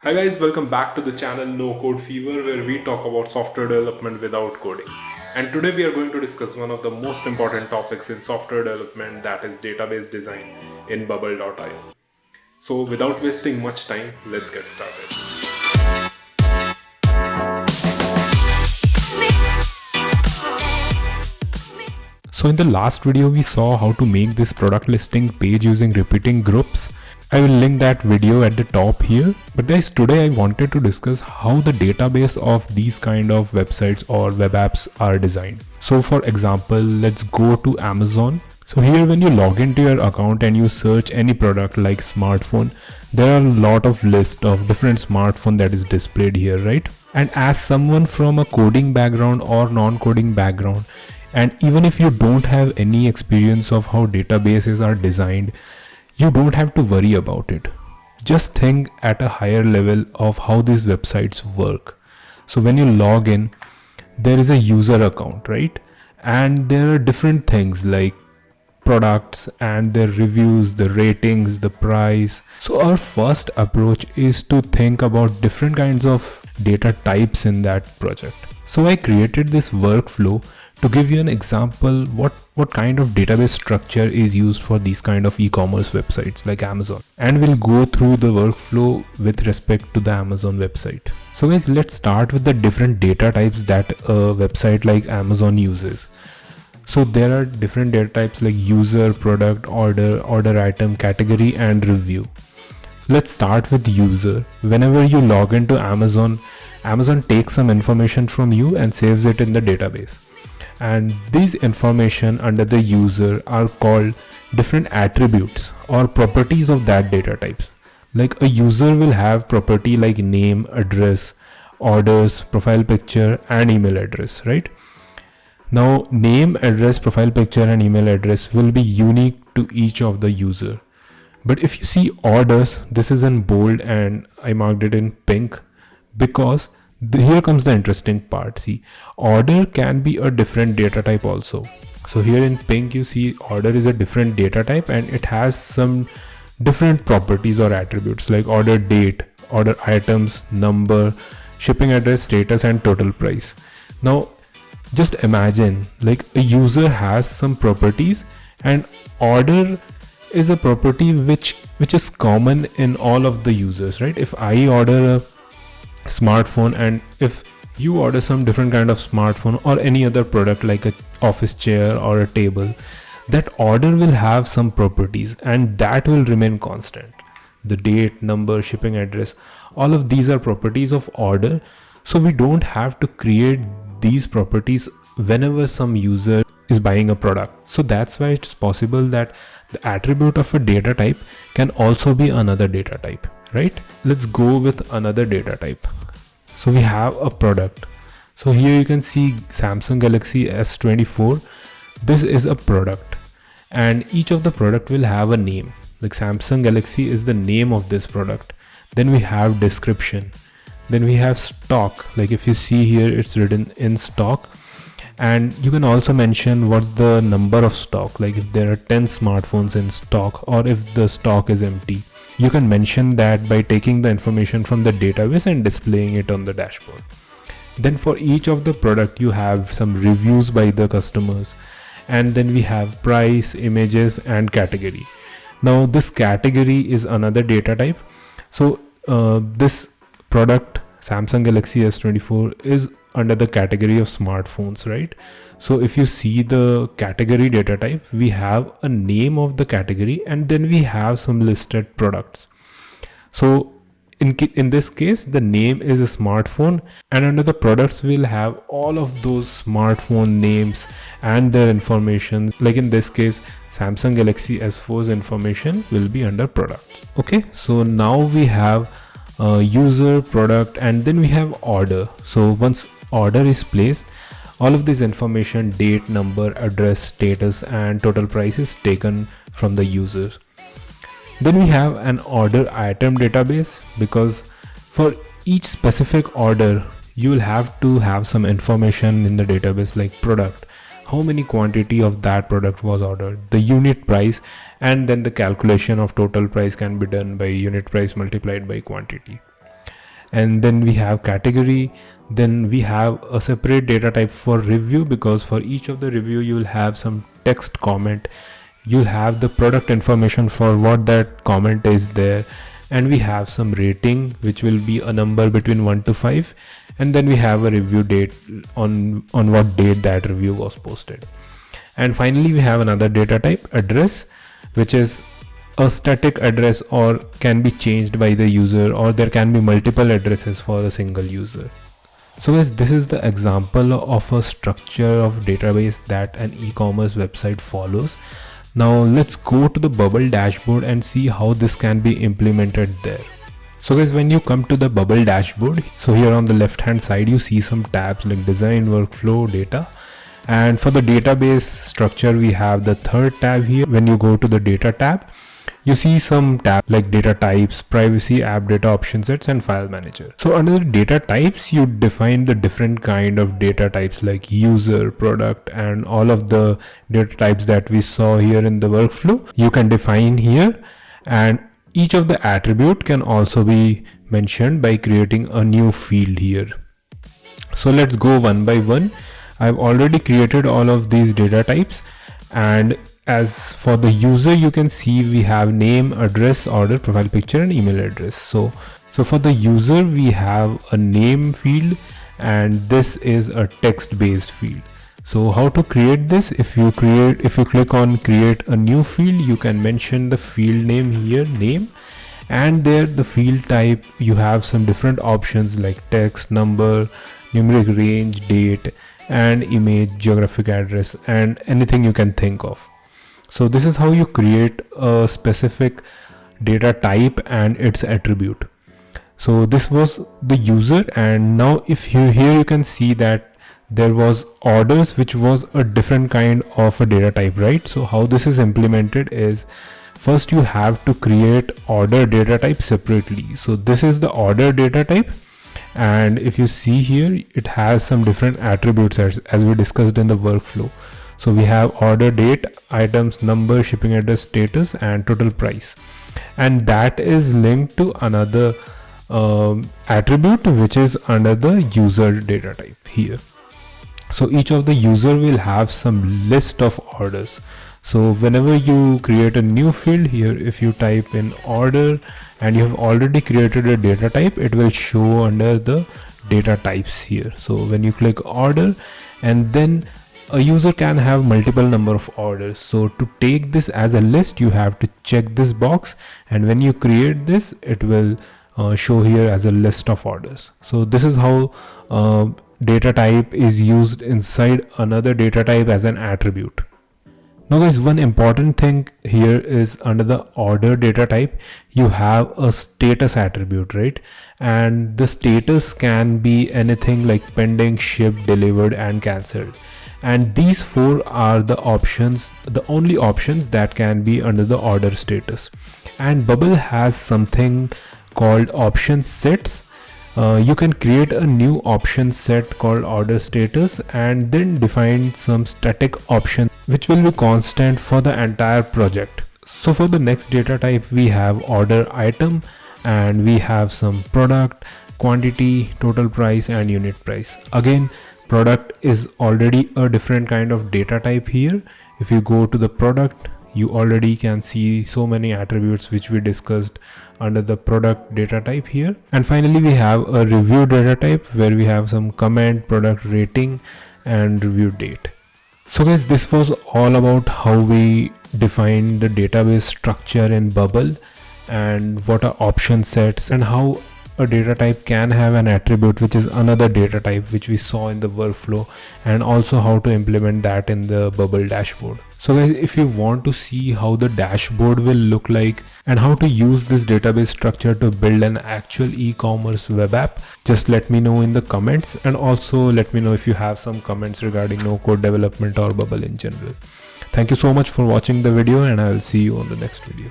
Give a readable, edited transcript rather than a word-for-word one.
Hi guys, welcome back to the channel No Code Fever, where we talk about software development without coding. And today we are going to discuss one of the most important topics in software development, that is database design in bubble.io. So without wasting much time, let's get started. So in the last video we saw how to make this product listing page using repeating groups. I will link that video at the top here. But guys, today I wanted to discuss how the database of these kind of websites or web apps are designed. So for example, let's go to Amazon. So here when you log into your account and you search any product like smartphone, there are a lot of list of different smartphone that is displayed here, right? And as someone from a coding background or non-coding background, and even if you don't have any experience of how databases are designed, you don't have to worry about it. Just think at a higher level of how these websites work. So when you log in, there is a user account, right? And there are different things like products and their reviews, the ratings, the price. So our first approach is to think about different kinds of data types in that project. So I created this workflow to give you an example what kind of database structure is used for these kind of e-commerce websites like Amazon, and we'll go through the workflow with respect to the Amazon website. So guys, let's start with the different data types that a website like Amazon uses. So there are different data types like user, product, order item, category, and review. Let's start with user. Whenever you log into Amazon takes some information from you and saves it in the database. And these information under the user are called different attributes or properties of that data types. Like a user will have property like name, address, orders, profile picture, and email address, right? Now name, address, profile picture, and email address will be unique to each of the user. But if you see orders, this is in bold and I marked it in pink because here comes the interesting part. See, order can be a different data type also. So here in pink you see order is a different data type and it has some different properties or attributes like order date, order items, number, shipping address, status, and total price. Now just imagine like a user has some properties and order is a property which is common in all of the users, right? If I order a smartphone and if you order some different kind of smartphone or any other product like a office chair or a table, that order will have some properties and that will remain constant. The date, number, shipping address, all of these are properties of order. So we don't have to create these properties whenever some user is buying a product. So that's why it's possible that the attribute of a data type can also be another data type, right? Let's go with another data type. So we have a product. So here you can see Samsung Galaxy S24. This is a product and each of the product will have a name. Like Samsung Galaxy is the name of this product. Then we have description. Then we have stock. Like if you see here, it's written in stock. And you can also mention what's the number of stock, like if there are 10 smartphones in stock or if the stock is empty. You can mention that by taking the information from the database and displaying it on the dashboard. Then for each of the product you have some reviews by the customers, and then we have price, images, and category. Now this category is another data type. So this product Samsung Galaxy S24 is under the category of smartphones, right? So if you see the category data type, we have a name of the category and then we have some listed products. So in this case, the name is a smartphone, and under the products we'll have all of those smartphone names and their information. Like in this case, Samsung Galaxy S4's information will be under products. Okay, so now we have user, product, and then we have order. So once order is placed, all of this information, date, number, address, status, and total price is taken from the user. Then we have an order item database, because for each specific order you will have to have some information in the database like product, how many quantity of that product was ordered, the unit price, and then the calculation of total price can be done by unit price multiplied by quantity. and then we have category. Then we have a separate data type for review, because for each of the review you will have some text comment, you'll have the product information for what that comment is there, and we have some rating which will be a number between 1 to 5, and then we have a review date on what date that review was posted. And finally we have another data type, address, which is a static address or can be changed by the user, or there can be multiple addresses for a single user. So guys, this is the example of a structure of database that an e-commerce website follows. Now let's go to the Bubble dashboard and see how this can be implemented there. So guys, when you come to the Bubble dashboard, so here on the left hand side you see some tabs like design, workflow, data. And for the database structure we have the third tab here. When you go to the data tab, you see some tabs like data types, privacy, app data, option sets, and file manager. So under the data types, you define the different kind of data types like user, product, and all of the data types that we saw here in the workflow. You can define here, and each of the attribute can also be mentioned by creating a new field here. So let's go one by one. I've already created all of these data types, and as for the user, you can see we have name, address, order, profile picture, and email address. So for the user we have a name field, and this is a text based field. So how to create this? If you click on create a new field, you can mention the field name here, name, and there the field type you have some different options like text, number, numeric range, date, and image, geographic address, and anything you can think of. So this is how you create a specific data type and its attribute. So this was the user, and now if you here you can see that there was orders, which was a different kind of a data type, right? So how this is implemented is, first you have to create order data type separately. So this is the order data type, and if you see here it has some different attributes as we discussed in the workflow. So we have order date, items number, shipping address, status, and total price, and that is linked to another attribute which is under the user data type here. So each of the user will have some list of orders. So whenever you create a new field here, if you type in order and you have already created a data type, it will show under the data types here. So when you click order, and then a user can have multiple number of orders. So to take this as a list, you have to check this box, and when you create this, it will show here as a list of orders. So this is how data type is used inside another data type as an attribute. Now guys, one important thing here is under the order data type, you have a status attribute, right? And the status can be anything like pending, shipped, delivered, and cancelled. And these four are the options, the only options that can be under the order status. And Bubble has something called option sets. You can create a new option set called order status and then define some static option which will be constant for the entire project. So for the next data type, we have order item, and we have some product, quantity, total price, and unit price. Again, product is already a different kind of data type here. If you go to the product, you already can see so many attributes which we discussed under the product data type here. And finally we have a review data type where we have some comment, product rating, and review date. So guys, this was all about how we define the database structure in Bubble, and what are option sets, and how a data type can have an attribute which is another data type, which we saw in the workflow, and also how to implement that in the Bubble dashboard. So guys, if you want to see how the dashboard will look like and how to use this database structure to build an actual e-commerce web app, just let me know in the comments, and also let me know if you have some comments regarding no code development or Bubble in general. Thank you so much for watching the video, and I will see you on the next video.